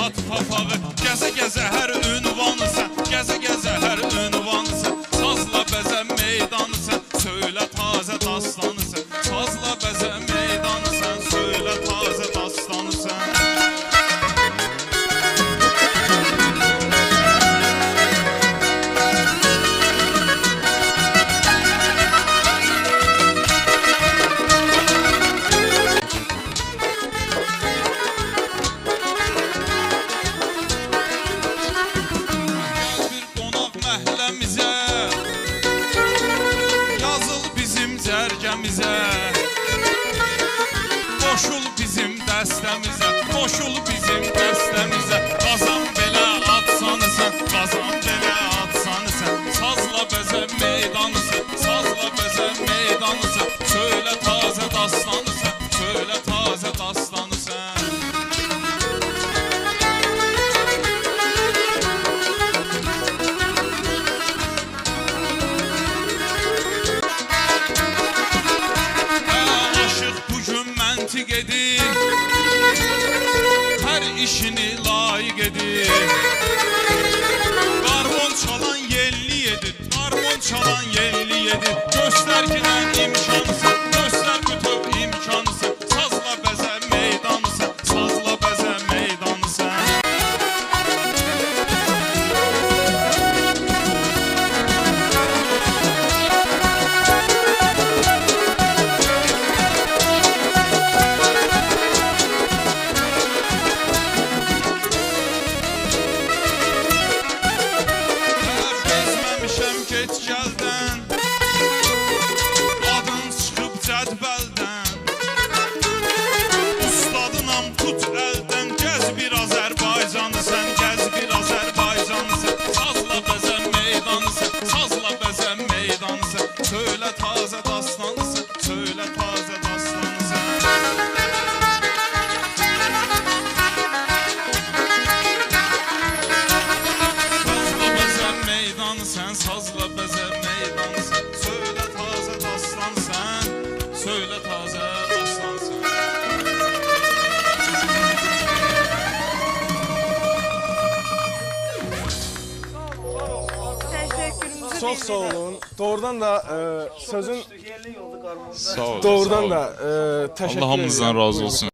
at papağı. Gəzə gəzə hər ünvanı sən, gəzə gəzə hər ünvanı sən. Sazla bəzə meydanı sən, söylə tazə dastanı sən. Sazla bəzə meydanı sən, söylə tazə dastanı sən. Qoşul bizim dəstəmizə, qoşul bizim dəstəmizə. Qazan belə atsanı sən, qazan belə atsanı sən. Sazla bəzə meydanı sən, sazla bəzə meydanı sən. Söylə tazə dastanı sən, söylə tazə dastanı sən. Edir, hər işini layiq edir. Qarmon çalan yelli edir, qarmon çalan yelli edir. Göstər ki ən imkansın, göstər bütöv imkansın. Sazla bəzə meydanısın, sazla bəzə meydanısın. Geç gəldən, adın çıxıb cədvəldən. Ustadınam tut əldən, gəz bir Azərbaycanı sən, gəz bir Azərbaycanı sən. Sazla bəzə meydanı sən, sazla bəzə meydanı sən. Söylə tazə dastanı sən, söylə tazə dastanı sən. Sən sazla bəzə meydanı sən, söylə tazə dastan sən, söylə tazə dastan sən. Çox sağ olun. Doğrudan da sözün Sağ olun. doğrudan da təşəkkür edirəm. Allah hamınızdan razı olsun.